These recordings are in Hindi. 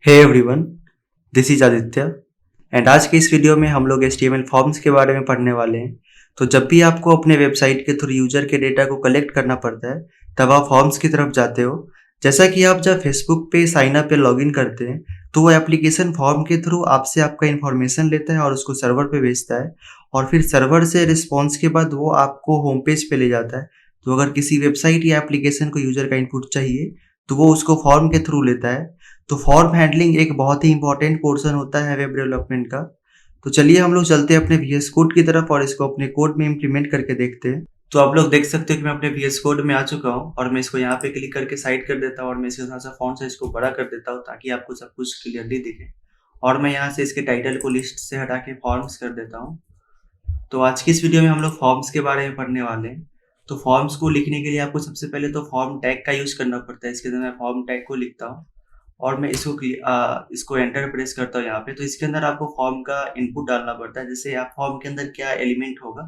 Hey everyone, this is Aditya and आज के इस वीडियो में हम लोग HTML फॉर्म्स के बारे में पढ़ने वाले हैं। तो जब भी आपको अपने वेबसाइट के थ्रू यूजर के डेटा को कलेक्ट करना पड़ता है, तब आप फॉर्म्स की तरफ जाते हो। जैसा कि आप जब फेसबुक पे साइन अप या लॉगिन करते हैं, तो वो एप्लीकेशन फॉर्म के थ्रू आपसे आपका इन्फॉर्मेशन लेता है और उसको सर्वर पे भेजता है। और फिर सर्वर से रिस्पॉन्स के बाद वो आपको होम पेज पे ले जाता है। तो अगर किसी वेबसाइट या एप्लीकेशन को यूजर का इनपुट चाहिए, तो वो उसको फॉर्म के थ्रू लेता है। तो फॉर्म हैंडलिंग एक बहुत ही इंपॉर्टेंट पोर्शन होता है वेब डेवलपमेंट का। तो चलिए हम लोग चलते हैं अपने VS कोड की तरफ और इसको अपने कोड में इम्प्लीमेंट करके देखते हैं। तो आप लोग देख सकते हो कि मैं अपने VS कोड में आ चुका हूँ और मैं इसको यहाँ पे क्लिक करके साइड कर देता हूँ और मैं इसके थोड़ा सा फॉन्ट साइज को बड़ा कर देता हूँ ताकि आपको सब कुछ क्लियरली दिखे। और मैं यहाँ से इसके टाइटल को लिस्ट से हटा के फॉर्म्स कर देता हूँ। तो आज की इस वीडियो में हम लोग फॉर्म्स के बारे में पढ़ने वाले हैं। तो फॉर्म्स को लिखने के लिए आपको सबसे पहले तो फॉर्म टैग का यूज करना पड़ता है। इसके अंदर मैं फॉर्म टैग को लिखता हूँ और मैं इसको एंटर प्रेस करता हूँ यहाँ पे। तो इसके अंदर आपको फॉर्म का इनपुट डालना पड़ता है। जैसे आप फॉर्म के अंदर क्या एलिमेंट होगा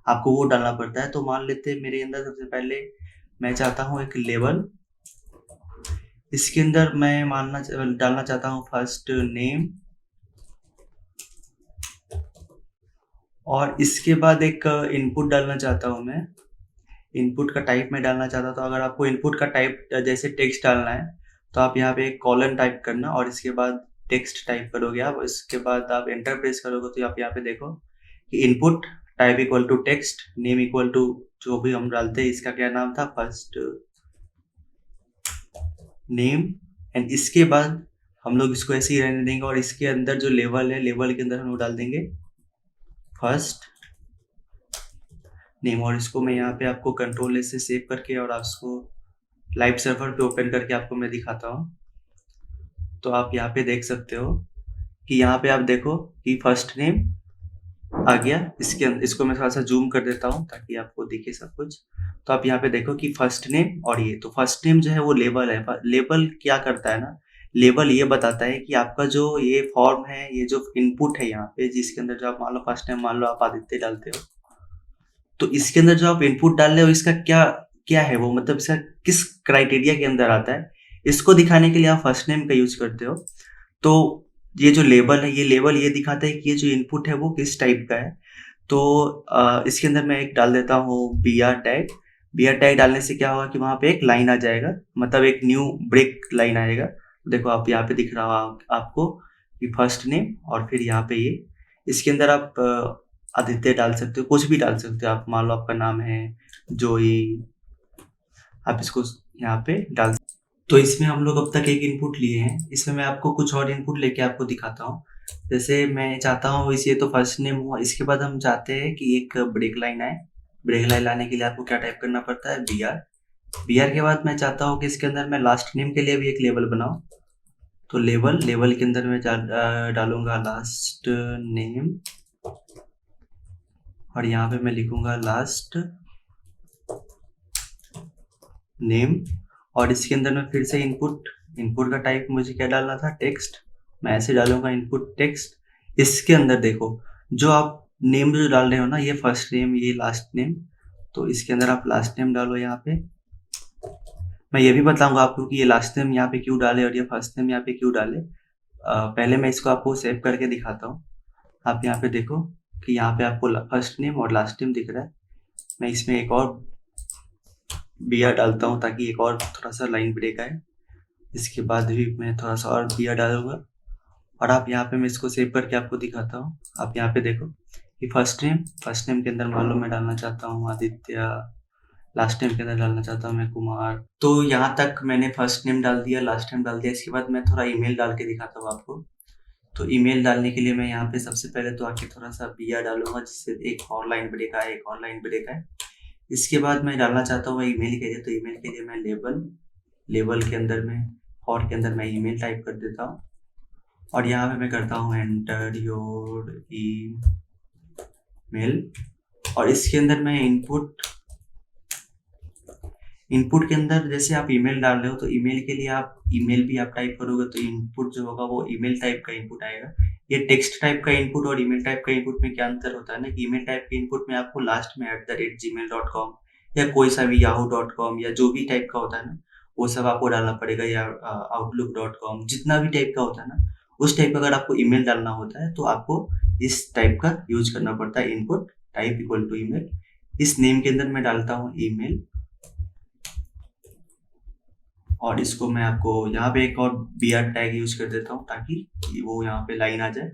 आपको वो डालना पड़ता है। तो मान लेते हैं मेरे अंदर सबसे पहले मैं चाहता हूँ एक लेबल। इसके अंदर मैं डालना चाहता हूँ फर्स्ट नेम और इसके बाद एक इनपुट डालना चाहता हूँ मैं। इनपुट का टाइप मैं डालना चाहता था। तो अगर आपको इनपुट का टाइप जैसे टेक्स्ट डालना है तो आप यहाँ पे एक कॉलन टाइप करना और इसके बाद टेक्स्ट टाइप करोगे आप। इसके बाद आप एंटर प्रेस करोगे तो आप यहाँ पे देखो कि input type equal to text, name equal to जो भी हम डालते हैं, इसका क्या नाम था, फर्स्ट नेम। एंड इसके बाद हम लोग इसको ऐसे ही रहने देंगे और इसके अंदर जो लेवल है, लेवल के अंदर हम लोग डाल देंगे फर्स्ट नेम। और इसको मैं यहाँ पे आपको कंट्रोल से सेव करके और आप इसको लाइव सर्वर पे ओपन करके आपको मैं दिखाता हूँ। तो आप यहाँ पे देख सकते हो कि यहाँ पे आप देखो कि फर्स्ट नेम आ गया। इसको मैं थोड़ा सा जूम कर देता हूँ ताकि आपको दिखे सब कुछ। तो आप यहाँ पे देखो कि फर्स्ट नेम और ये तो फर्स्ट नेम जो है वो लेबल है। लेबल क्या करता है ना, लेबल ये बताता है कि आपका जो ये फॉर्म है, ये जो इनपुट है यहाँ पे, जिसके अंदर जो आप मान लो फर्स्ट नेम मान लो आप आदित्य डालते हो, तो इसके अंदर जो आप इनपुट डाल रहे हो इसका क्या क्या है वो, मतलब इसका किस क्राइटेरिया के अंदर आता है, इसको दिखाने के लिए आप फर्स्ट नेम का यूज करते हो। तो ये जो लेबल है, ये लेबल ये दिखाता है कि ये जो इनपुट है वो किस टाइप का है। तो इसके अंदर मैं एक डाल देता हूँ BR टैग। BR टैग डालने से क्या होगा कि वहाँ पे एक लाइन आ जाएगा, मतलब एक न्यू ब्रेक लाइन आएगा। देखो आप यहाँ पे दिख रहा होगा आपको कि फर्स्ट नेम और फिर यहाँ पे ये, इसके अंदर आप आदित्य डाल सकते हो, कुछ भी डाल सकते हो आप। मान लो आपका नाम है जोई, आप इसको यहाँ पे डाल। तो इसमें हम लोग अब तक एक इनपुट लिए हैं, इसमें मैं आपको कुछ और इनपुट लेके आपको दिखाता हूँ। जैसे मैं चाहता हूँ इसे तो फर्स्ट नेम हुआ, इसके बाद हम चाहते हैं कि एक ब्रेक लाइन आए। ब्रेक लाइन लाने के लिए आपको क्या टाइप करना पड़ता है, BR। BR के बाद मैं चाहता हूँ कि इसके अंदर मैं लास्ट नेम के लिए भी एक लेबल बनाऊँ। तो लेबल के अंदर मैं डालूंगा लास्ट नेम और यहाँ पे मैं लिखूंगा लास्ट नेम। और इसके अंदर मैं फिर से इनपुट का टाइप मुझे क्या डालना था, टेक्स्ट। मैं ऐसे डालूंगा इनपुट टेक्स्ट। इसके अंदर देखो जो आप नेम जो डाल रहे हो ना, ये फर्स्ट नेम ये लास्ट नेम, तो इसके अंदर आप लास्ट नेम डालो यहाँ पे। मैं ये भी बताऊंगा आपको कि ये लास्ट नेम यहाँ पे क्यों डाले और ये फर्स्ट नेम यहाँ पे क्यों डाले। पहले मैं इसको आपको सेव करके दिखाता हूँ। आप यहाँ पे देखो कि यहाँ पे आपको फर्स्ट नेम और लास्ट नेम दिख रहा है। मैं इसमें एक और BR डालता हूँ ताकि एक और थोड़ा सा लाइन ब्रेक आए। इसके बाद भी मैं थोड़ा सा और BR डालूंगा और आप यहाँ पे मैं इसको सेव करके आपको दिखाता हूँ। आप यहाँ पे देखो कि फर्स्ट नेम के अंदर मान लो मैं डालना चाहता हूँ आदित्य, लास्ट नेम के अंदर डालना चाहता हूँ मैं कुमार। तो यहाँ तक मैंने फर्स्ट नेम डाल दिया, लास्ट नेम डाल दिया। इसके बाद मैं थोड़ा ईमेल डाल के दिखाता हूँ आपको। तो ईमेल डालने के लिए मैं यहाँ पे सबसे पहले तो आके थोड़ा सा BR डालूंगा जिससे एक और लाइन ब्रेक आए, एक और लाइन ब्रेक आए। इसके बाद मैं डालना चाहता हूँ ईमेल के लिए। तो ईमेल के लिए मैं लेबल के अंदर में और के अंदर मैं ईमेल टाइप कर देता हूँ और यहाँ पे मैं करता हूँ एंटर योर ईमेल। और इसके अंदर मैं इनपुट के अंदर जैसे आप ईमेल डाल रहे हो तो ईमेल के लिए आप ईमेल भी आप टाइप करोगे तो इनपुट जो होगा वो ईमेल टाइप का इनपुट आएगा। ये टेक्स्ट टाइप का इनपुट और ईमेल टाइप का इनपुट में क्या अंतर होता है ना, कि ईमेल टाइप के इनपुट में आपको लास्ट में @gmail.com या कोई सा भी yahoo.com या जो भी टाइप का होता है ना, वो सब आपको डालना पड़ेगा, या outlook.com जितना भी टाइप का होता है ना, उस टाइप का अगर आपको ईमेल डालना होता है तो आपको इस टाइप का यूज करना पड़ता है, input type equal to email. इस नेम के अंदर मैं डालता हूँ ईमेल, और इसको मैं आपको यहाँ पे एक और br टैग यूज कर देता हूँ ताकि वो यहाँ पे लाइन आ जाए।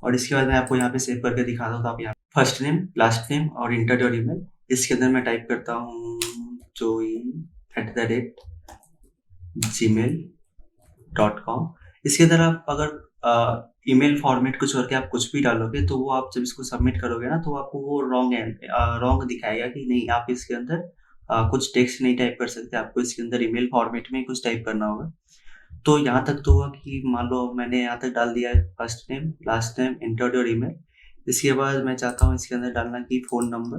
और इसके बाद मैं आपको यहाँ पे सेव करके दिखाता हूँ। तो आप यहाँ फर्स्ट नेम, लास्ट नेम और इंटर योर ईमेल, इसके अंदर मैं टाइप करता हूँ join@gmail.com। इसके अंदर आप अगर ईमेल फॉर्मेट कुछ करके आप कुछ भी डालोगे तो वो आप जब इसको सबमिट करोगे ना तो आपको वो रॉन्ग दिखाएगा कि नहीं, आप इसके अंदर कुछ टेक्स्ट नहीं टाइप कर सकते, आपको इसके अंदर ईमेल फॉर्मेट में कुछ टाइप करना होगा। तो यहाँ तक तो हुआ कि मान लो मैंने यहाँ तक डाल दिया है first name, last name, inter your email. इसके बाद मैं चाहता हूँ इसके अंदर डालना कि फ़ोन नंबर,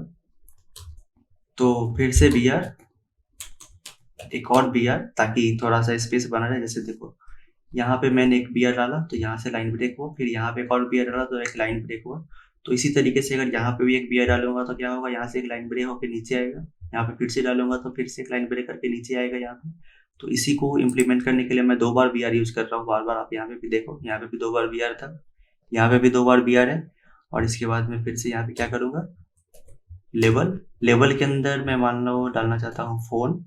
तो फिर से br, एक और br, ताकि थोड़ा सा स्पेस बना रहे। जैसे देखो यहाँ पे मैंने एक br डाला तो यहाँ से लाइन ब्रेक हुआ, फिर यहाँ पे एक और br डाला तो एक लाइन ब्रेक हुआ। तो इसी तरीके से अगर यहाँ पे भी एक br डालूंगा तो क्या होगा, यहाँ से एक लाइन ब्रेक होकर नीचे आएगा, यहाँ पे फिर से डालूंगा तो फिर से एक लाइन ब्रेक करके नीचे आएगा यहाँ पे। तो इसी को इम्प्लीमेंट करने के लिए मैं 2 बार br यूज कर रहा हूँ बार बार। आप यहाँ पे भी देखो, यहाँ पे भी 2 बार br था, यहाँ पे भी 2 बार br है। और इसके बाद मैं फिर से यहाँ पे क्या करूँगा, लेवल के अंदर मैं मान लो डालना चाहता हूँ फ़ोन,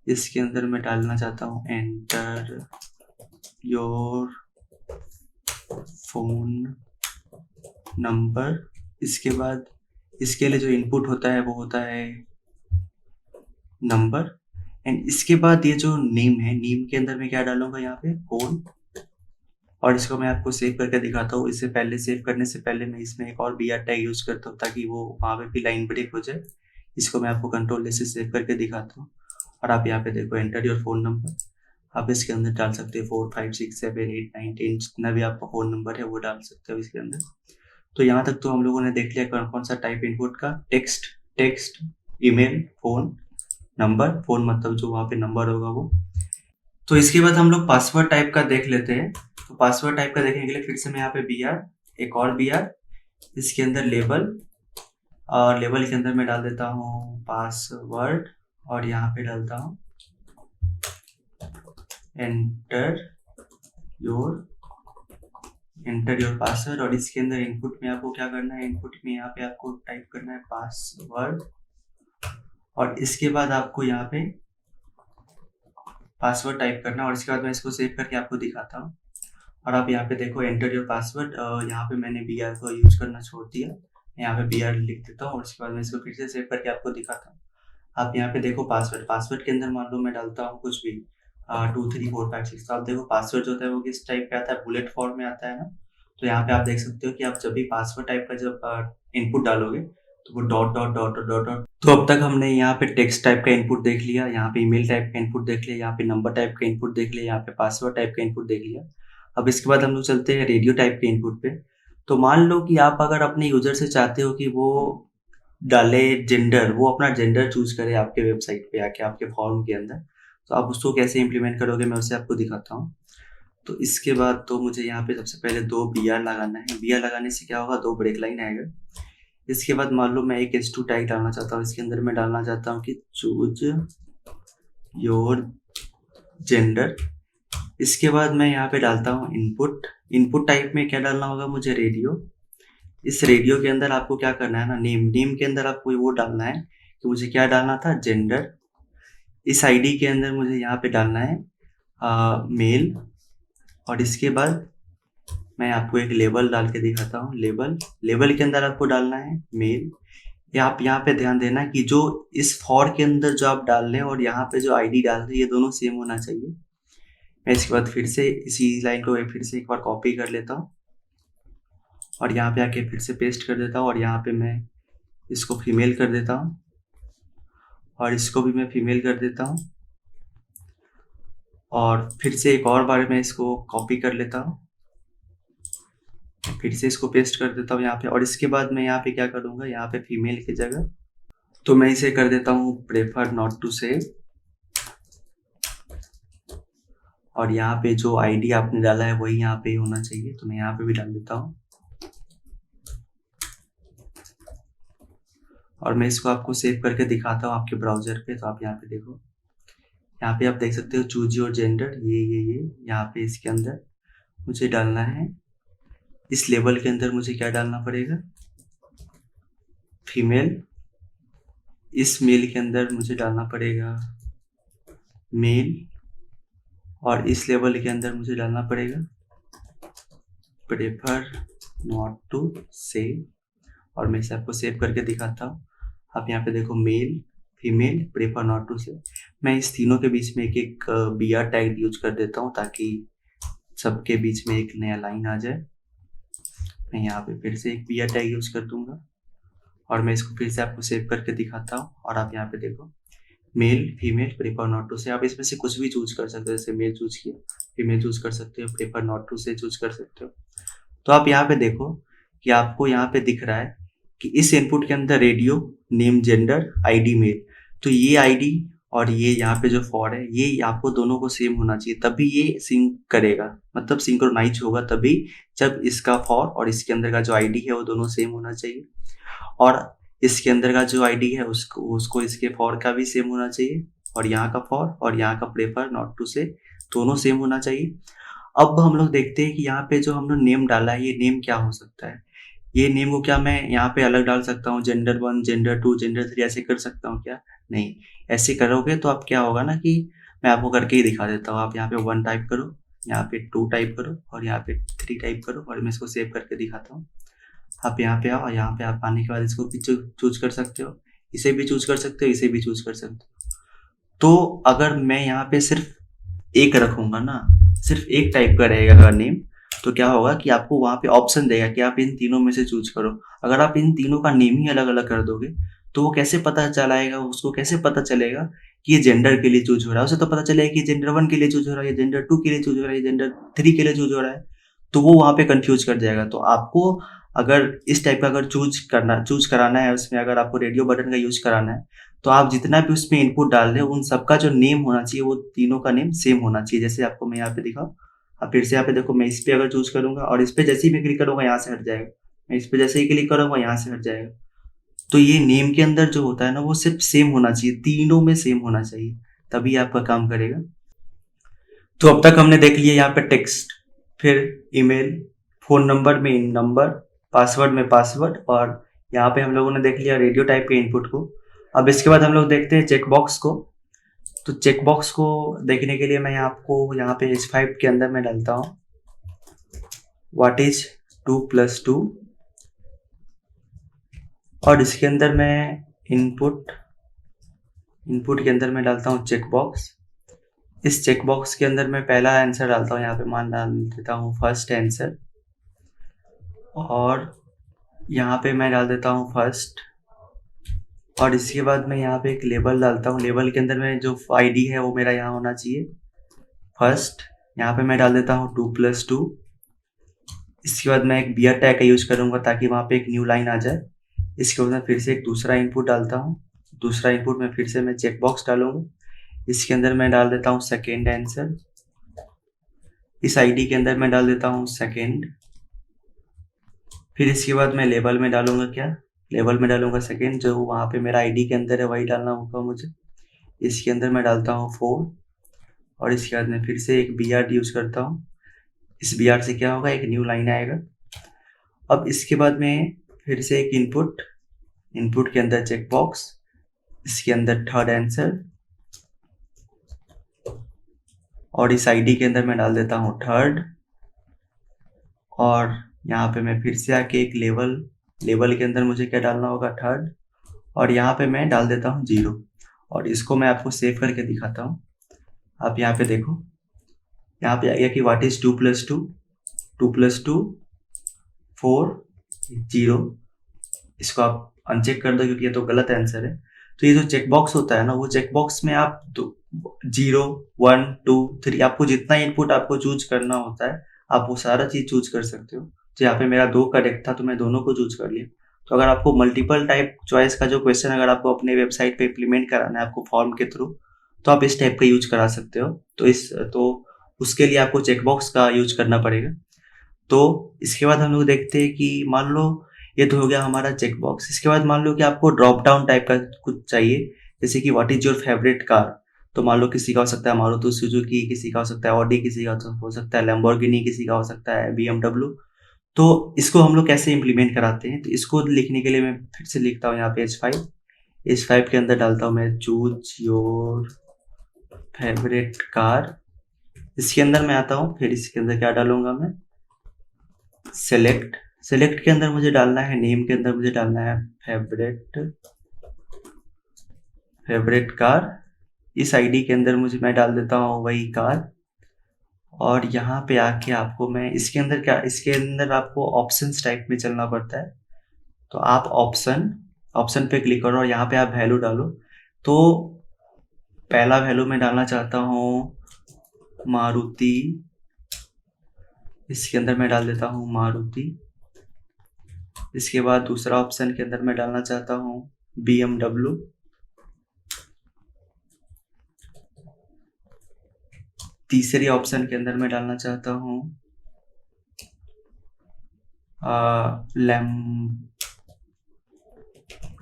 इसके अंदर मैं डालना चाहता हूँ एंटर योर फ़ोन नंबर। इसके बाद इसके लिए जो इनपुट होता है वो होता है नंबर। एंड इसके बाद ये जो नेम है, नेम के अंदर मैं क्या डालूंगा यहाँ पे फ़ोन, और इसको मैं आपको सेव करके दिखाता हूँ। इससे पहले सेव करने से पहले मैं इसमें एक और br टैग यूज करता हूँ ताकि वो वहाँ पे भी लाइन ब्रेक हो जाए। इसको मैं आपको कंट्रोल से सेव करके दिखाता हूँ। और आप यहाँ पे देखो एंटर योर फ़ोन नंबर, आप इसके अंदर डाल सकते हो 4 5 6 7 8 9 10, जितना भी आपका फ़ोन नंबर है वो डाल सकते हो इसके अंदर। तो यहाँ तक तो हम लोगों ने देख लिया कौन कौन सा टाइप इनपुट का, text, email, phone number, phone मतलब जो वहाँ पे नंबर होगा वो। तो इसके बाद हम लोग पासवर्ड टाइप का देख लेते हैं। तो पासवर्ड टाइप का देखने के लिए फिर से मैं यहाँ पे br, एक और br, इसके अंदर लेबल, और लेबल के अंदर मैं डाल देता हूँ पासवर्ड, और यहाँ पे डालता हूँ एंटर योर पासवर्ड। और इसके अंदर इनपुट में आपको क्या करना है, इनपुट में यहाँ पे आपको टाइप करना है पासवर्ड, और इसके बाद आपको यहाँ पे पासवर्ड टाइप करना है। और इसके बाद मैं इसको सेव करके आपको दिखाता हूँ। और आप यहाँ पे देखो एंटर योर पासवर्ड, यहाँ पे मैंने br को यूज करना छोड़ दिया, यहाँ पे br लिख देता हूँ। और इसके बाद मैं इसको फिर से सेव करके आपको दिखाता हूँ। आप यहाँ पे देखो पासवर्ड के अंदर मान लो मैं डालता हूँ कुछ भी 2 3 4 5 6, तो आप देखो पासवर्ड जो होता है वो किस टाइप का आता है, बुलेट फॉर्म में आता है ना। तो यहाँ पे आप देख सकते हो कि आप जब भी पासवर्ड टाइप का जब इनपुट डालोगे तो वो dot dot dot dot dot. तो अब तक हमने यहाँ पे टेक्स्ट टाइप का इनपुट देख लिया, यहाँ पे ईमेल टाइप का इनपुट देख लिया, यहाँ पे नंबर टाइप का इनपुट देख लिया, यहाँ पे पासवर्ड टाइप का इनपुट देख लिया। अब इसके बाद हम लोग चलते हैं रेडियो टाइप के इनपुट पे। तो मान लो कि आप अगर अपने यूजर से चाहते हो कि वो डाले जेंडर, वो अपना जेंडर चूज करे आपके वेबसाइट पे आके, आपके फॉर्म के अंदर, तो आप उसको कैसे इम्प्लीमेंट करोगे मैं उसे आपको दिखाता हूँ। तो इसके बाद तो मुझे यहाँ पे सबसे पहले 2 br लगाना है। br लगाने से क्या होगा, 2 ब्रेक लाइन आएगा। इसके बाद मान लो मैं एक h2 टैग डालना चाहता हूँ, इसके अंदर मैं डालना चाहता हूँ कि चूज योर जेंडर। इसके बाद मैं यहाँ पे डालता हूँ इनपुट टाइप में क्या डालना होगा मुझे, रेडियो। इस रेडियो के अंदर आपको क्या करना है ना, नेम के अंदर आपको वो डालना है कि मुझे क्या डालना था, जेंडर। इस आईडी के अंदर मुझे यहाँ पे डालना है मेल। और इसके बाद मैं आपको एक लेबल डाल के दिखाता हूँ, लेबल के अंदर आपको डालना है मेल। या आप यहाँ पे ध्यान देना कि जो इस फॉर के अंदर जो आप डाल रहे हैं और यहाँ पे जो आईडी डाल रहे हैं ये दोनों सेम होना चाहिए। मैं इसके बाद फिर से इसी लाइन को फिर से एक बार कॉपी कर लेता हूँ और यहाँ पे आके फिर से पेस्ट कर देता हूँ, और यहाँ पे मैं इसको फीमेल कर देता हूँ और इसको भी मैं फीमेल कर देता हूँ, और फिर से एक और बार मैं इसको कॉपी कर लेता हूँ, फिर से इसको पेस्ट कर देता हूँ यहाँ पे। और इसके बाद मैं यहाँ पे क्या करूँगा, यहाँ पे फीमेल की जगह तो मैं इसे कर देता हूँ प्रेफर नॉट टू सेव, और यहाँ पे जो आईडी आपने डाला है वही यहाँ पे होना चाहिए, तो मैं यहाँ पे भी डाल देता हूँ। और मैं इसको आपको सेव करके दिखाता हूँ आपके ब्राउजर पे। तो आप यहाँ पे देखो यहाँ पे आप देख सकते हो चूज योर जेंडर, ये यहाँ पे इसके अंदर मुझे डालना है। इस लेबल के अंदर मुझे क्या डालना पड़ेगा, फीमेल। इस मेल के अंदर मुझे डालना पड़ेगा मेल, और इस लेबल के अंदर मुझे डालना पड़ेगा प्रेफर नॉट टू सेव। और मैं इसे आपको सेव करके दिखाता हूँ। आप यहाँ पे देखो male, female, prefer not to save. मैं इस तीनों के बीच में एक एक BR टैग यूज कर देता हूँ ताकि सबके बीच में एक नया लाइन आ जाए। मैं यहाँ पे फिर से एक BR टैग यूज कर दूंगा और मैं इसको फिर से आपको सेव करके दिखाता हूँ। और आप यहाँ पे देखो male, female, prefer not to say. आप इसमें से कुछ भी चूज कर सकते हो, जैसे मेल चूज किया, फीमेल चूज कर सकते हो, प्रेफर नॉट टू से चूज कर सकते हो। तो आप यहाँ पे देखो कि आपको यहाँ पे दिख रहा है कि इस इनपुट के अंदर radio, name, gender, ID male. तो ये आईडी और ये यहाँ पे जो फॉर है, ये आपको दोनों को सेम होना चाहिए, तभी ये सिंक करेगा, मतलब सिंक्रोनाइज होगा तभी, जब इसका फॉर और इसके अंदर का जो आईडी है वो दोनों सेम होना चाहिए, और इसके अंदर का जो आईडी है उसको इसके फॉर का भी सेम होना चाहिए, और यहाँ का फॉर और यहाँ का प्रेफर नॉट टू से दोनों सेम होना चाहिए। अब हम लोग देखते हैं कि यहाँ पे जो हम लोग नेम डाला है, ये नेम क्या हो सकता है। ये नेम को क्या मैं यहाँ पे अलग डाल सकता हूँ, जेंडर 1, जेंडर 2, जेंडर 3 ऐसे कर सकता हूँ क्या? नहीं। ऐसे करोगे तो आप क्या होगा ना कि मैं आपको करके ही दिखा देता हूँ। आप यहाँ पे 1 टाइप करो, यहाँ पे 2 टाइप करो और यहाँ पे 3 टाइप करो, और मैं इसको सेव करके दिखाता हूँ। आप यहाँ पे आओ और यहाँ पे आप आने के बाद इसको भी चूज कर सकते हो, इसे भी चूज कर सकते हो, इसे भी चूज कर सकते हो। तो अगर मैं यहाँ पे सिर्फ एक रखूंगा ना, सिर्फ एक टाइप का रहेगा अगर नेम, तो क्या होगा कि आपको वहाँ पे ऑप्शन देगा कि आप इन तीनों में से चूज करो। अगर आप इन तीनों का नेम ही अलग अलग कर दोगे तो वो कैसे पता चलाएगा, उसको कैसे पता चलेगा कि ये जेंडर के लिए चूज हो रहा है? उसे तो पता चलेगा कि जेंडर 1 के लिए चूज हो रहा है, जेंडर 2 के लिए चूज हो रहा है, जेंडर 3 के लिए चूज हो रहा है, तो वो वहाँ पे कंफ्यूज कर जाएगा। तो आपको अगर इस टाइप का अगर चूज कराना है, उसमें अगर आपको रेडियो बटन का यूज कराना है, तो आप जितना भी उसमें इनपुट डाल रहे हो उन सबका जो नेम होना चाहिए वो तीनों का नेम सेम होना चाहिए। जैसे आपको मैं यहाँ पे दिखाऊं, अब फिर से यहाँ पे देखो, मैं इस पे अगर चूज करूंगा और इस पे जैसे ही मैं क्लिक करूंगा यहाँ से हट जाएगा, मैं इस पे जैसे ही क्लिक करूंगा यहाँ से हट जाएगा। तो ये नेम के अंदर जो होता है ना वो सिर्फ सेम होना चाहिए, तीनों में सेम होना चाहिए, तभी आपका काम करेगा। तो अब तक हमने देख लिया यहाँ पे टेक्स्ट, फिर ईमेल, फोन नंबर में इन नंबर, पासवर्ड में पासवर्ड, और यहाँ पे हम लोगों ने देख लिया रेडियो टाइप के इनपुट को। अब इसके बाद हम लोग देखते हैं चेकबॉक्स को। तो चेकबॉक्स को देखने के लिए मैं आपको यहाँ पे H5 के अंदर मैं डालता हूँ व्हाट इज 2 + 2, और इसके अंदर मैं इनपुट के अंदर मैं डालता हूँ चेकबॉक्स। इस चेकबॉक्स के अंदर मैं पहला आंसर डालता हूँ, यहाँ पे मान डाल देता हूँ फर्स्ट आंसर, और यहाँ पे मैं डाल देता हूँ फर्स्ट, और इसके बाद मैं यहाँ पे एक लेबल डालता हूँ। लेबल के अंदर में जो आईडी है वो मेरा यहाँ होना चाहिए फर्स्ट। यहाँ पे मैं डाल देता हूँ 2 + 2। इसके बाद मैं एक BR टैग का यूज करूंगा ताकि वहाँ पे एक न्यू लाइन आ जाए। इसके बाद मैं फिर से एक दूसरा इनपुट डालता हूँ। दूसरा इनपुट में फिर से मैं चेकबॉक्स डालूंगा। इसके अंदर मैं डाल देता हूँ सेकेंड आंसर। इस आईडी के अंदर मैं डाल देता हूँ सेकेंड। फिर इसके बाद मैं लेबल में डालूंगा क्या, लेबल में डालूंगा सेकेंड, जो वहाँ पे मेरा आईडी के अंदर है वही डालना होगा मुझे। इसके अंदर मैं डालता हूँ 4, और इसके बाद मैं फिर से एक BR यूज करता हूँ। इस BR से क्या होगा, एक न्यू लाइन आएगा। अब इसके बाद में फिर से एक इनपुट के अंदर चेकबॉक्स, इसके अंदर थर्ड आंसर, और इस आईडी के अंदर मैं डाल देता हूँ थर्ड, और यहाँ पे मैं फिर से आके एक लेबल के अंदर मुझे क्या डालना होगा, थर्ड, और यहाँ पे मैं डाल देता हूँ 0, और इसको मैं आपको सेव करके दिखाता हूँ। आप यहाँ पे देखो, यहाँ पे आ गया कि व्हाट इज 2 + 2, 2 + 2 4 0। इसको आप अनचेक कर दो क्योंकि ये तो गलत आंसर है। तो ये जो चेकबॉक्स होता है ना, वो चेकबॉक्स में आप 0 1 2 3 आपको जितना इनपुट आपको चूज करना होता है आप वो सारा चीज चूज कर सकते हो। तो यहाँ पे मेरा 2 करेक्ट था तो मैं दोनों को चूज कर लिया। तो अगर आपको मल्टीपल टाइप चॉइस का जो क्वेश्चन अगर आपको अपने वेबसाइट पे इम्प्लीमेंट कराना है आपको फॉर्म के थ्रू, तो आप इस टाइप का यूज करा सकते हो। तो उसके लिए आपको चेकबॉक्स का यूज करना पड़ेगा। तो इसके बाद हम लोग देखते हैं कि मान लो ये तो हो गया हमारा चेकबॉक्स। इसके बाद मान लो कि आपको ड्रॉप डाउन टाइप का कुछ चाहिए, जैसे कि what is your favourite car. तो मान लो किसी का हो सकता है मारुति सुजुकी, किसी का हो सकता है ऑडी, किसी का हो सकता है लैम्बोर्गिनी, किसी का हो सकता है बीएमडब्ल्यू। तो इसको हम लोग कैसे इम्प्लीमेंट कराते हैं, तो इसको लिखने के लिए मैं फिर से लिखता हूँ यहाँ पे H5 के अंदर डालता हूँ मैं चूज योर फेवरेट कार। इसके अंदर मैं आता हूँ, फिर इसके अंदर क्या डालूंगा मैं, सेलेक्ट के अंदर मुझे डालना है, नेम के अंदर मुझे डालना है फेवरेट कार। इस आईडी के अंदर मैं डाल देता हूँ वही कार। और यहाँ पे आके आपको मैं इसके अंदर आपको ऑप्शंस टाइप में चलना पड़ता है। तो आप ऑप्शन पे क्लिक करो और यहाँ पे आप वैल्यू डालो। तो पहला वैल्यू मैं डालना चाहता हूँ मारुति, इसके अंदर मैं डाल देता हूँ मारुति। इसके बाद दूसरा ऑप्शन के अंदर मैं डालना चाहता हूँ BMW। तीसरी ऑप्शन के अंदर मैं डालना चाहता हूँ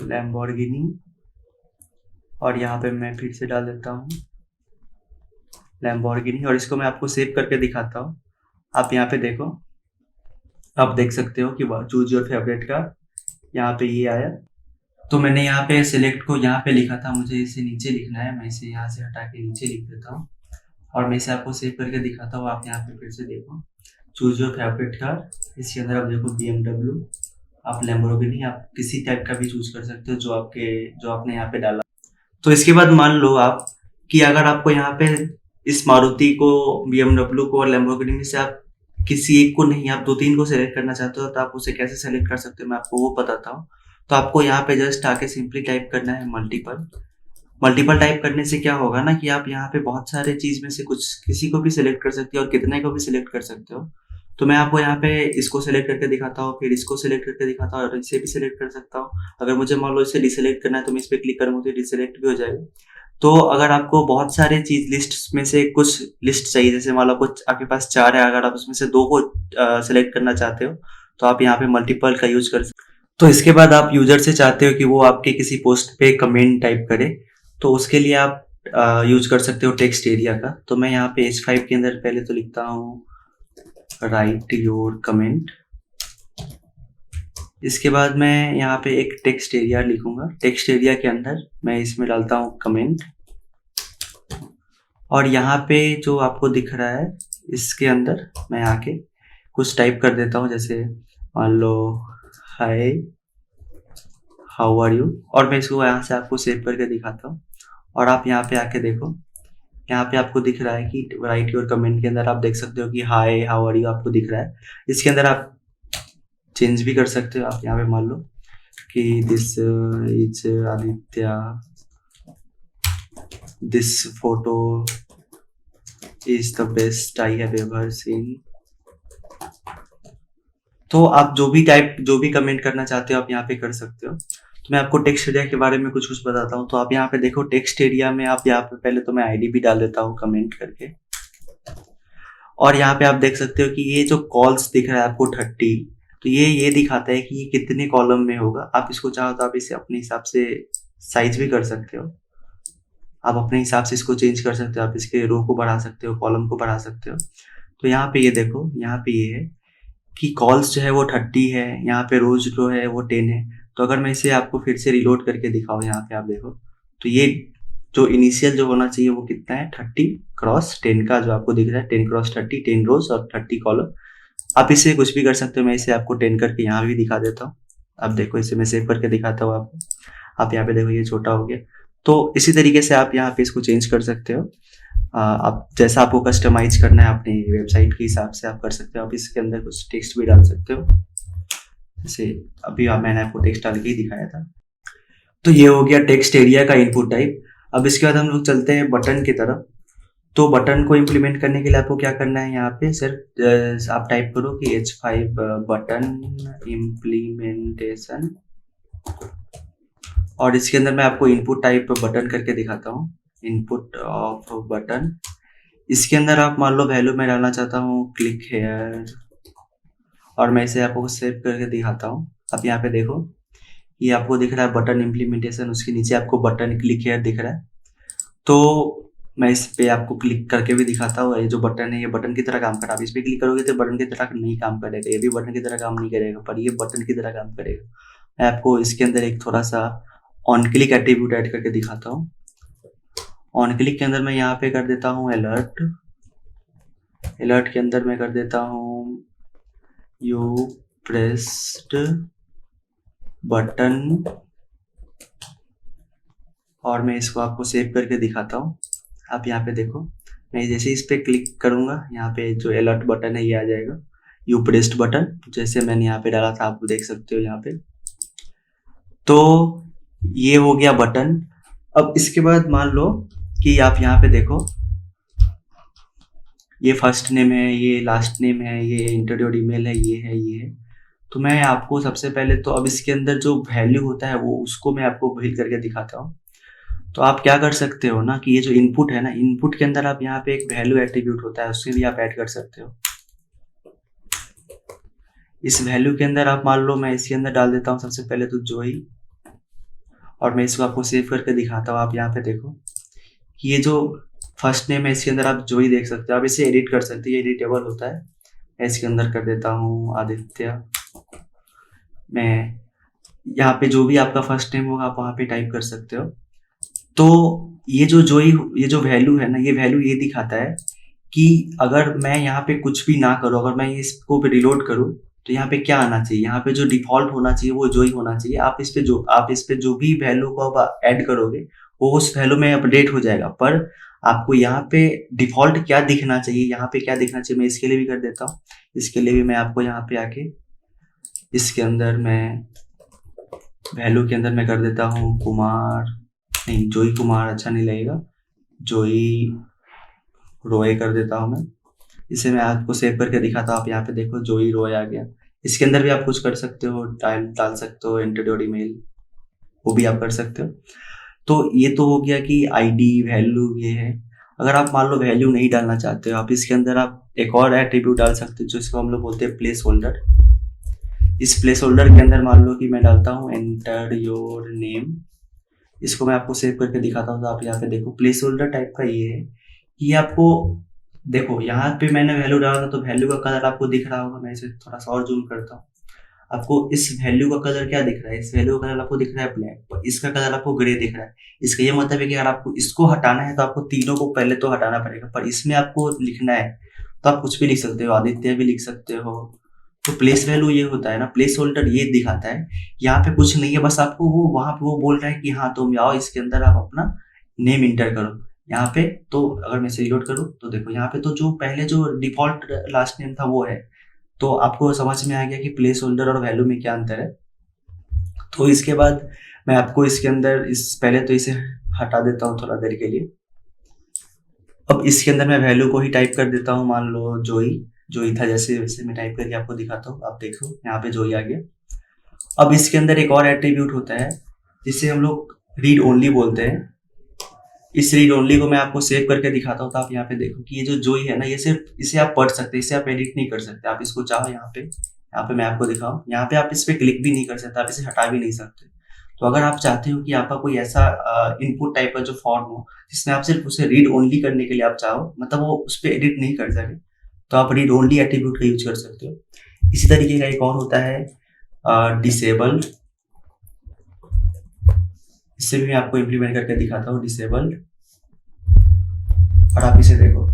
लैम्बोर्गिनी। और यहाँ पे मैं फिर से डाल देता हूँ लैम्बोर्गिनी, और इसको मैं आपको सेव करके दिखाता हूँ। आप यहाँ पे देखो, आप देख सकते हो कि चूज योर फेवरेट का यहाँ पे ये आया। तो मैंने यहाँ पे सिलेक्ट को यहाँ पे लिखा था, मुझे इसे नीचे लिखना है, मैं इसे यहाँ से हटा के नीचे लिख देता हूँ और मैं इसे आपको सेव करके दिखाता हूँ। आप यहाँ पे फिर से देखो, चूज योर फेवरेट कार, इसके अंदर आप देखो BMW, आप लैम्बोर्गिनी, आप किसी टाइप का भी चूज कर सकते हो जो आपने यहाँ पे डाला। तो इसके बाद मान लो आप कि अगर आपको यहाँ पे इस मारुति को, BMW को और लैम्बोर्गिनी में से आप किसी एक को नहीं, आप 2-3 को सिलेक्ट करना चाहते हो, तो आप उसे कैसे सेलेक्ट कर सकते हो मैं आपको वो बताता हूँ। तो आपको यहाँ पे जस्ट आके सिंपली टाइप करना है मल्टीपल टाइप करने से क्या होगा ना कि आप यहाँ पे बहुत सारे चीज में से कुछ किसी को भी सिलेक्ट कर सकते हो और कितने को भी सिलेक्ट कर सकते हो। तो मैं आपको यहाँ पे इसको सिलेक्ट करके दिखाता हूँ, फिर इसको सिलेक्ट करके दिखाता हूँ और इसे भी सिलेक्ट कर सकता हूँ। अगर मुझे मान लो इसे डिसेलेक्ट करना है तो मैं इस पर क्लिक करूँगा तो डिसेलेक्ट भी हो जाएगा। तो अगर आपको बहुत सारे चीज लिस्ट में से कुछ लिस्ट चाहिए, जैसे मान लो कुछ आपके पास 4 है, अगर आप उसमें से 2 को सिलेक्ट करना चाहते हो तो आप यहाँ पे मल्टीपल का यूज कर सकते हो। तो इसके बाद आप यूजर से चाहते हो कि वो आपके किसी पोस्ट पे कमेंट टाइप करे, तो उसके लिए आप यूज कर सकते हो टेक्स्ट एरिया का। तो मैं यहाँ पे H5 के अंदर पहले तो लिखता हूँ राइट योर कमेंट। इसके बाद मैं यहाँ पे एक टेक्स्ट एरिया लिखूंगा, टेक्स्ट एरिया के अंदर मैं इसमें डालता हूँ कमेंट। और यहाँ पे जो आपको दिख रहा है इसके अंदर मैं आके कुछ टाइप कर देता हूँ, जैसे मान लो हाय हाउ आर यू, और मैं इसको यहाँ से आपको सेव करके दिखाता हूँ। और आप यहाँ पे आके देखो, यहाँ पे आपको दिख रहा है कि राइट योर कमेंट के अंदर आप देख सकते हो कि हाय हाउ आर यू आपको दिख रहा है। इसके अंदर आप चेंज भी कर सकते हो। आप यहाँ पे मान लो कि this is Aditya, this photo is the best I have ever seen. तो आप जो भी कमेंट करना चाहते हो आप यहाँ पे कर सकते हो। तो मैं आपको टेक्स्ट एरिया के बारे में कुछ बताता हूँ। तो आप यहाँ पे देखो टेक्स्ट एरिया में आप यहाँ पे पहले तो मैं आईडी भी डाल देता हूँ कमेंट करके, और यहाँ पे आप देख सकते हो कि ये जो कॉल्स दिख रहा है आपको 30, तो ये दिखाता है कि ये कितने कॉलम में होगा। आप इसको चाहो तो आप इसे अपने हिसाब से साइज भी कर सकते हो, आप अपने हिसाब से इसको चेंज कर सकते हो, आप इसके रो को बढ़ा सकते हो, कॉलम को बढ़ा सकते हो। तो यहाँ पे ये देखो, यहाँ पे ये है कि कॉल्स जो है वो 30 है, यहाँ पे रोज जो है वो 10 है। तो अगर मैं इसे आपको फिर से रिलोड करके दिखाऊं, यहाँ पे आप देखो तो ये जो इनिशियल जो होना चाहिए वो कितना है 30x10 का जो आपको दिख रहा है 10x30, 10 रोज और 30 कॉलम। आप इसे कुछ भी कर सकते हो, मैं इसे आपको 10 करके यहाँ भी दिखा देता हूँ। अब देखो इसे मैं सेव करके दिखाता हूँ आपको। आप यहाँ पे देखो ये छोटा हो गया। तो इसी तरीके से आप यहाँ पे इसको चेंज कर सकते हो। आप जैसा आपको कस्टमाइज करना है अपनी वेबसाइट के हिसाब से आप कर सकते हो। आप इसके अंदर कुछ टेक्स्ट भी डाल सकते हो, जैसे अभी मैंने आपको टेक्स्ट डाल के ही दिखाया था। तो ये हो गया टेक्स्ट एरिया का इनपुट टाइप। अब इसके बाद हम लोग चलते हैं बटन की तरफ। तो बटन को इम्प्लीमेंट करने के लिए आपको क्या करना है, यहाँ पे सिर्फ आप टाइप करो कि H5 बटन इम्प्लीमेंटेशन, और इसके अंदर मैं आपको इनपुट टाइप बटन करके दिखाता हूँ, इनपुट ऑफ बटन। इसके अंदर आप मान लो वैल्यू में डालना चाहता हूँ क्लिक हेयर, और मैं इसे आपको सेव करके दिखाता हूँ। अब यहाँ पे देखो ये आपको दिख रहा है बटन इम्प्लीमेंटेशन, उसके नीचे आपको बटन क्लिक हेयर दिख रहा है। तो मैं इस पे आपको क्लिक करके भी दिखाता हूँ। ये जो बटन है ये बटन की तरह काम कर रहा है। आप इस पे क्लिक करोगे तो बटन की तरह नहीं काम करेगा, ये भी बटन की तरह काम नहीं करेगा, पर ये बटन की तरह काम करेगा। मैं आपको इसके अंदर एक थोड़ा सा ऑन क्लिक एट्रीब्यूट ऐड करके दिखाता हूँ। ऑन क्लिक के अंदर मैं यहाँ पे कर देता हूँ अलर्ट। अलर्ट के अंदर मैं कर देता हूँ यू प्रेस्ड बटन, और मैं इसको आपको सेव करके दिखाता हूँ। आप यहाँ पे देखो, मैं जैसे इस पे क्लिक करूंगा यहाँ पे जो अलर्ट बटन है ये आ जाएगा, यू प्रेस्ड बटन, जैसे मैंने यहाँ पे डाला था आप देख सकते हो यहाँ पे। तो ये हो गया बटन। अब इसके बाद मान लो कि आप यहाँ पे देखो, ये फर्स्ट नेम है, ये लास्ट नेम है, ये इंटरव्यू ईमेल है, ये है, ये है। तो मैं आपको सबसे पहले तो अब इसके अंदर जो वैल्यू होता है वो उसको मैं आपको फिल करके दिखाता हूँ। तो आप क्या कर सकते हो ना कि ये जो इनपुट है ना, इनपुट के अंदर आप यहाँ पे एक वैल्यू एट्रीब्यूट होता है उससे भी आप ऐड कर सकते हो। इस वैल्यू के अंदर आप मान लो मैं इसके अंदर डाल देता हूँ सबसे पहले तो जोई, और मैं इसको आपको सेव करके दिखाता हूँ। आप यहाँ पे देखो कि ये जो फर्स्ट नेम है इसके अंदर आप जोई देख सकते हो। आप इसे एडिट कर सकते हो, ये एडिटेबल होता है। मैं इसके अंदर कर देता हूँ आदित्य। मैं यहाँ पे जो भी आपका फर्स्ट नेम होगा आप वहाँ पे टाइप कर सकते हो। तो ये जो जोई, ये जो वैल्यू है ना, ये वैल्यू ये दिखाता है कि अगर मैं यहाँ पे कुछ भी ना करूँ, अगर मैं इसको भी रिलोड करूँ तो यहाँ पे क्या आना चाहिए, यहाँ पे जो डिफॉल्ट होना चाहिए वो जोई होना चाहिए। आप इस पे जो भी वैल्यू को आप ऐड करोगे वो उस वैल्यू में अपडेट हो जाएगा। पर आपको यहाँ पे डिफॉल्ट क्या दिखना चाहिए, यहाँ पे क्या दिखना चाहिए, मैं इसके लिए भी कर देता हूँ। इसके लिए भी मैं आपको यहाँ पे आके इसके अंदर मैं वैल्यू के अंदर मैं कर देता हूँ कुमार, नहीं जोई कुमार अच्छा नहीं लगेगा, जोई रॉय कर देता हूँ मैं। इसे मैं आपको सेव करके दिखाता हूँ। आप यहाँ पे देखो जोई रॉय आ गया। इसके अंदर भी आप कुछ कर सकते हो, डाल सकते हो इंटरव्यू ईमेल, वो भी आप कर सकते हो। तो ये तो हो गया कि आईडी वैल्यू ये है। अगर आप मान लो वैल्यू नहीं डालना चाहते हो, आप इसके अंदर आप एक और एट्रीब्यूट डाल सकते हो जो इसको हम लोग बोलते हैं प्लेस होल्डर। इस प्लेस होल्डर के अंदर मान लो कि मैं डालता हूँ एंटर योर नेम। इसको मैं आपको सेव करके दिखाता हूँ। तो आप यहाँ पे देखो प्लेस होल्डर टाइप का ये है कि आपको देखो यहाँ पे मैंने वैल्यू डाला था तो वैल्यू का कलर आपको दिख रहा होगा। मैं इसे थोड़ा सा और जूम करता हूँ। आपको इस वैल्यू का कलर क्या दिख रहा है, इस वैल्यू का कलर आपको दिख रहा है ब्लैक, इसका कलर आपको ग्रे दिख रहा है। इसका ये मतलब है कि अगर आपको इसको हटाना है तो आपको तीनों को पहले तो हटाना पड़ेगा, पर इसमें आपको लिखना है तो आप कुछ भी लिख सकते हो, आदित्य भी लिख सकते हो। तो प्लेस वैल्यू ये होता है ना, प्लेस होल्डर ये दिखाता है यहाँ पे कुछ नहीं है, बस आपको वो वहां पे वो बोल रहा है कि हाँ तुम आओ, इसके अंदर आप अपना नेम इंटर करो यहाँ पे। तो अगर मैं इसे रिलोड करूँ तो देखो यहाँ पे तो जो पहले जो डिफॉल्ट लास्ट नेम था वो है। तो आपको समझ में आ गया कि प्लेस होल्डर और वैल्यू में क्या अंतर है। तो इसके बाद मैं आपको इसके अंदर पहले तो इसे हटा देता हूँ थोड़ा देर के लिए। अब इसके अंदर मैं वैल्यू को ही टाइप कर देता हूँ, मान लो जोई था जैसे वैसे मैं टाइप करके आपको दिखाता हूँ। आप देखो यहाँ पे जोई आ गया। अब इसके अंदर एक और एट्रीब्यूट होता है जिसे हम लोग रीड ओनली बोलते हैं। इस रीड ओनली को मैं आपको सेव करके दिखाता हूँ। तो आप यहाँ पे देखो कि ये जो जोई है ना, ये सिर्फ इसे आप पढ़ सकते हैं, इसे आप एडिट नहीं कर सकते। आप इसको चाहो यहाँ पे मैं आपको दिखाऊं, यहाँ पे आप इस पे क्लिक भी नहीं कर सकते, आप इसे हटा भी नहीं सकते। तो अगर आप चाहते हो कि आपका कोई ऐसा इनपुट टाइप का जो फॉर्म हो जिसमें आप सिर्फ उसे रीड ओनली करने के लिए आप चाहो, मतलब वो उस पर एडिट नहीं कर सके, तो आप रीड ओनली एट्रीब्यूट का यूज कर सकते हो। इसी तरीके का एक और होता है डिसेबल। इससे भी मैं आपको इम्प्लीमेंट करके दिखाता हूँ डिसेबल। और आप इसे देखो,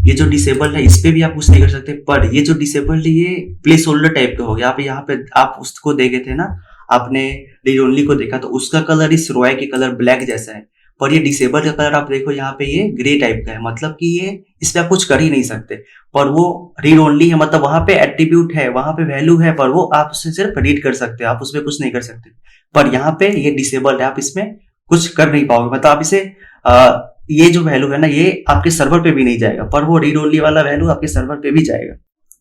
ये जो डिसेबल्ड है इस पे भी आप कुछ नहीं कर सकते, पर ये जो डिसेबल्ड है ये प्लेस होल्डर टाइप का हो गया। यहाँ पे आप उसको देखे थे ना, आपने रीड ओनली को देखा तो उसका कलर इस रॉय के कलर ब्लैक जैसा है, पर ये डिसेबल का कलर आप देखो यहाँ पे ये ग्रे टाइप का है, मतलब कि ये इस पे आप कुछ कर ही नहीं सकते। पर वो रीड ओनली है, मतलब वहां पे एट्रीब्यूट है, वहां पे वैल्यू है, पर वो आप उससे सिर्फ रीड कर सकते हो, आप उसमें कुछ नहीं कर सकते। पर यहाँ पे ये डिसेबल्ड है, आप इसमें कुछ कर नहीं पाओगे, मतलब आप इसे ये जो वैल्यू है ना ये आपके सर्वर पे भी नहीं जाएगा, पर वो रीड ओनली वाला वैल्यू आपके सर्वर पे भी जाएगा।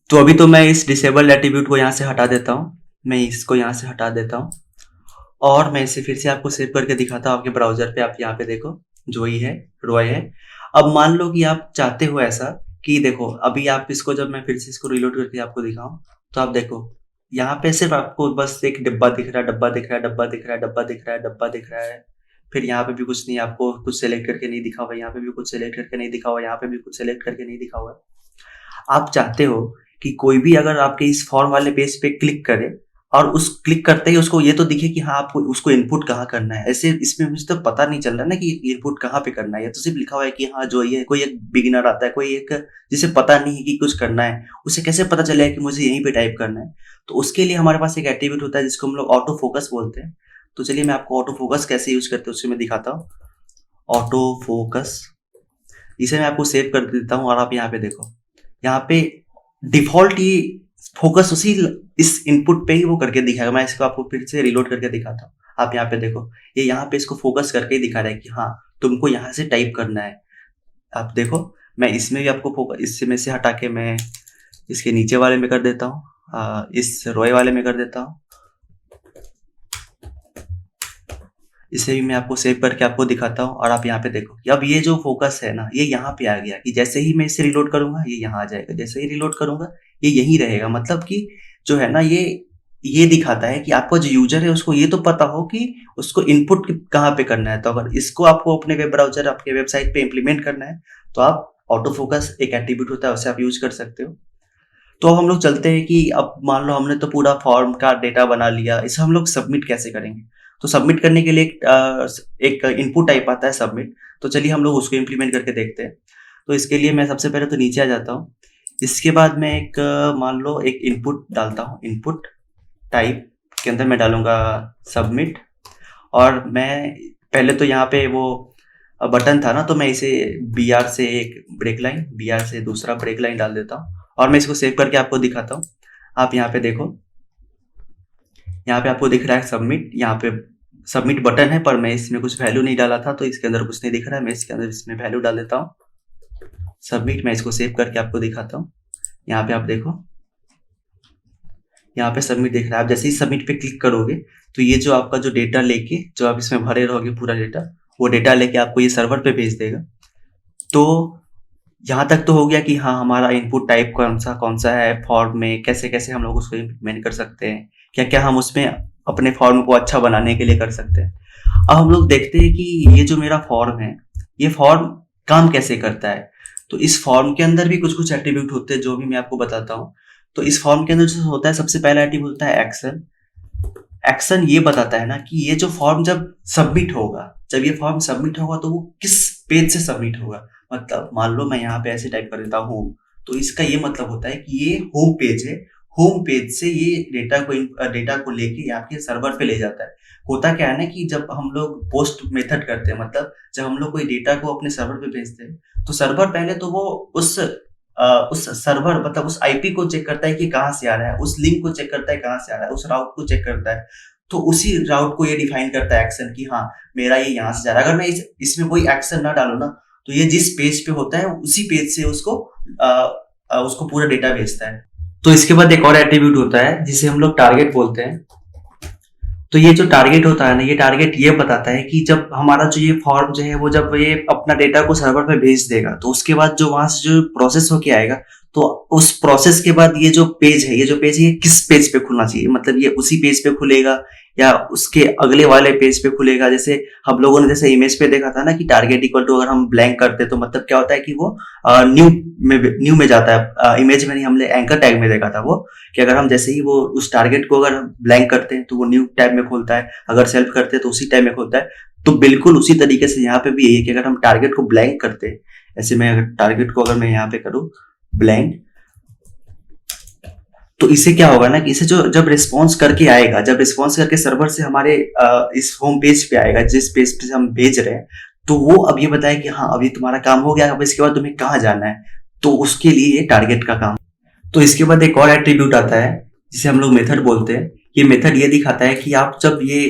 तो अभी तो मैं इस डिसेबल्ड एट्रीब्यूट को यहाँ से हटा देता हूँ, मैं इसको यहाँ से हटा देता हूँ और मैं इसे फिर से आपको सेव करके दिखाता हूँ आपके ब्राउजर पे। आप यहाँ पे देखो जोई है, रॉय है। अब मान लो कि आप चाहते हो ऐसा कि देखो अभी आप इसको, जब मैं फिर से इसको रिलोड करके आपको दिखाऊं तो आप देखो यहाँ पे सिर्फ आपको बस एक डिब्बा दिख रहा है, डिब्बा दिख रहा है, डिब्बा दिख रहा है, डिब्बा दिख रहा है, डिब्बा दिख रहा है, फिर यहाँ पे भी कुछ नहीं, आपको कुछ सेलेक्ट करके नहीं दिखा हुआ, यहाँ पे भी कुछ सेलेक्ट करके नहीं दिखा हुआ, यहाँ पे भी कुछ सेलेक्ट करके नहीं दिखा हुआ। आप चाहते हो कि कोई भी अगर आपके इस फॉर्म वाले पेज पे क्लिक करे और उस क्लिक करते ही उसको ये तो दिखे कि हाँ आपको उसको इनपुट कहाँ करना है। ऐसे इसमें मुझे तो पता नहीं चल रहा ना कि इनपुट कहाँ पे करना है, ये तो सिर्फ लिखा हुआ है कि हाँ जो ये कोई एक बिगिनर आता है, कोई एक जिसे पता नहीं है कि कुछ करना है, उसे कैसे पता चलेगा कि मुझे यहीं पे टाइप करना है। तो उसके लिए हमारे पास एक एट्रीब्यूट होता है जिसको हम लोग ऑटो फोकस बोलते हैं। तो चलिए मैं आपको ऑटो फोकस कैसे यूज करते हैं उससे मैं दिखाता हूँ। ऑटो फोकस, इसे मैं आपको सेव कर देता हूँ और आप यहाँ पे देखो, यहाँ पे डिफॉल्ट ये फोकस उसी इस इनपुट पे ही वो करके दिखाएगा। मैं इसको आपको फिर से रिलोड करके दिखाता हूँ। आप यहाँ पे देखो, ये यहाँ पे इसको फोकस करके ही दिखा रहा है कि हाँ तुमको यहाँ से टाइप करना है। आप देखो, मैं इसमें भी आपको फोकस, इससे में से हटा के मैं इसके नीचे वाले में कर देता हूँ, इस रोए वाले में कर देता हूँ। इसे भी मैं आपको सेव करके आपको दिखाता हूँ और आप यहाँ पे देखो कि अब ये जो फोकस है ना, ये यहाँ पे आ गया कि जैसे ही मैं इसे रिलोड करूंगा ये यहाँ आ जाएगा, जैसे ही रिलोड करूंगा ये यहीं रहेगा। मतलब कि जो है ना, ये दिखाता है कि आपका जो यूजर है उसको ये तो पता हो कि उसको इनपुट कहाँ पे करना है। तो अगर इसको आपको अपने वेब ब्राउजर, आपके वेबसाइट पे इम्प्लीमेंट करना है तो आप ऑटो फोकस एक एट्रीब्यूट होता है, उसे आप यूज कर सकते हो। तो हम लोग चलते हैं कि अब मान लो हमने तो पूरा फॉर्म का डेटा बना लिया, इसे हम लोग सबमिट कैसे करेंगे। तो सबमिट करने के लिए एक इनपुट टाइप आता है सबमिट। तो चलिए हम लोग उसको इम्प्लीमेंट करके देखते हैं। तो इसके लिए मैं सबसे पहले तो नीचे आ जाता हूँ। इसके बाद मैं एक मान लो एक इनपुट डालता हूँ, इनपुट टाइप के अंदर मैं डालूंगा सबमिट। और मैं पहले तो यहाँ पे वो बटन था ना, तो मैं इसे BR से एक ब्रेक लाइन, BR से दूसरा ब्रेक लाइन डाल देता हूँ और मैं इसको सेव करके आपको दिखाता हूँ। आप यहाँ पे देखो, यहाँ पे आपको दिख रहा है सबमिट, यहाँ पे सबमिट बटन है, पर मैं इसमें कुछ वैल्यू नहीं डाला था तो इसके अंदर कुछ नहीं दिख रहा है। मैं इसके अंदर इसमें वैल्यू डाल देता हूँ सबमिट। मैं इसको सेव करके आपको दिखाता हूँ। यहाँ पे आप देखो, यहाँ पे सबमिट दिख रहा है। आप जैसे ही सबमिट पे क्लिक करोगे तो ये जो आपका जो डेटा लेके, जो आप इसमें भरे रहोगे पूरा डेटा, वो डेटा लेके आपको ये सर्वर पे भेज देगा। तो यहाँ तक तो हो गया कि हाँ हमारा इनपुट टाइप कौन सा है, फॉर्म में कैसे कैसे हम लोग उसको इम्प्लीमेंट कर सकते हैं, क्या क्या हम उसमें अपने फॉर्म को अच्छा बनाने के लिए कर सकते हैं। अब हम लोग देखते हैं कि ये जो मेरा फॉर्म है, ये फॉर्म काम कैसे करता है। तो इस फॉर्म के अंदर भी कुछ कुछ एट्रीब्यूट होते हैं जो भी मैं आपको बताता हूँ। तो इस फॉर्म के अंदर जो होता है, सबसे पहला एट्रीब्यूट होता है एक्शन। एक्शन ये बताता है ना कि ये जो फॉर्म जब सबमिट होगा, जब ये फॉर्म सबमिट होगा तो वो किस पेज से सबमिट होगा। मतलब मान लो मैं यहाँ पे ऐसे टाइप कर देता हूँ होम, तो इसका ये मतलब होता है कि ये होम पेज है, होम पेज से ये डेटा को लेके ये आपके सर्वर पे ले जाता है। होता क्या है ना कि जब हम लोग पोस्ट मेथड करते हैं, मतलब जब हम लोग कोई डेटा को अपने सर्वर पे भेजते हैं तो सर्वर पहले तो वो उस सर्वर मतलब उस आईपी को चेक करता है कि कहाँ से आ रहा है, उस लिंक को चेक करता है कहाँ से आ रहा है, उस राउट को चेक करता है। तो उसी राउट को ये डिफाइन करता है एक्शन कि हाँ मेरा ये यहाँ से जा रहा है। अगर मैं इसमें कोई एक्शन ना डालू ना, तो ये जिस पेज पे होता है उसी पेज से उसको पूरा डेटा भेजता है। तो इसके बाद एक और एट्रीब्यूट होता है जिसे हम लोग टारगेट बोलते हैं। तो ये जो टारगेट होता है ना, ये टारगेट ये बताता है कि जब हमारा जो ये फॉर्म जो है वो जब ये अपना डेटा को सर्वर पे भेज देगा तो उसके बाद जो वहां से जो प्रोसेस होके आएगा, तो उस प्रोसेस के बाद ये जो पेज है, ये किस पेज पे खुलना चाहिए। मतलब ये उसी पेज पे खुलेगा या उसके अगले वाले पेज पे खुलेगा। जैसे हम लोगों ने जैसे इमेज पे देखा था ना कि टारगेट इक्वल टू अगर हम ब्लैंक करते तो मतलब क्या होता है कि वो न्यू में जाता है। इमेज में नहीं, हमने एंकर टैग में देखा था वो, कि अगर हम जैसे ही वो उस टारगेट को अगर ब्लैंक करते हैं तो वो न्यू टैब में खोलता है, अगर सेल्फ करते हैं तो उसी टैब में खोलता है। तो बिल्कुल उसी तरीके से यहाँ पे भी यही है कि अगर हम टारगेट को ब्लैंक करते हैं, ऐसे मैं अगर टारगेट को अगर मैं यहाँ पे करूँ ब्लैंक, तो इससे क्या होगा ना कि इसे जो जब रिस्पॉन्स करके आएगा, जब रिस्पॉन्स करके सर्वर से हमारे इस होम पेज पे आएगा, जिस पेज पे हम भेज रहे हैं, तो वो अब ये बताए कि हाँ अभी तुम्हारा काम हो गया, अब इसके बाद तुम्हें कहाँ जाना है। तो उसके लिए ये टारगेट का काम। तो इसके बाद एक और एट्रीब्यूट आता है जिसे हम लोग मेथड बोलते हैं। ये मेथड ये दिखाता है कि आप जब ये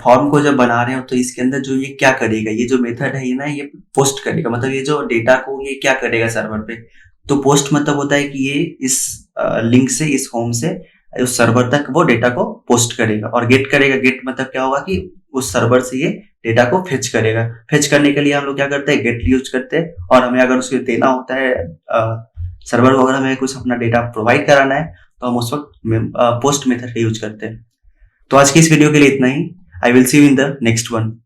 फॉर्म को जब बना रहे हो तो इसके अंदर जो ये क्या करेगा, ये जो मेथड है ये ना, ये पोस्ट करेगा। मतलब ये जो डेटा को ये क्या करेगा सर्वर पे। तो पोस्ट मतलब होता है कि ये इस लिंक से, इस होम से उस सर्वर तक वो डेटा को पोस्ट करेगा। और गेट करेगा, गेट मतलब क्या होगा कि उस सर्वर से ये डेटा को फेच करेगा। फेच करने के लिए हम लोग क्या करते हैं, गेट यूज करते हैं। और हमें अगर उसको देना होता है सर्वर को, अगर हमें कुछ अपना डेटा प्रोवाइड कराना है तो हम उस वक्त पोस्ट मेथड का यूज करते हैं। तो आज की इस वीडियो के लिए इतना ही। I will see you in the next one.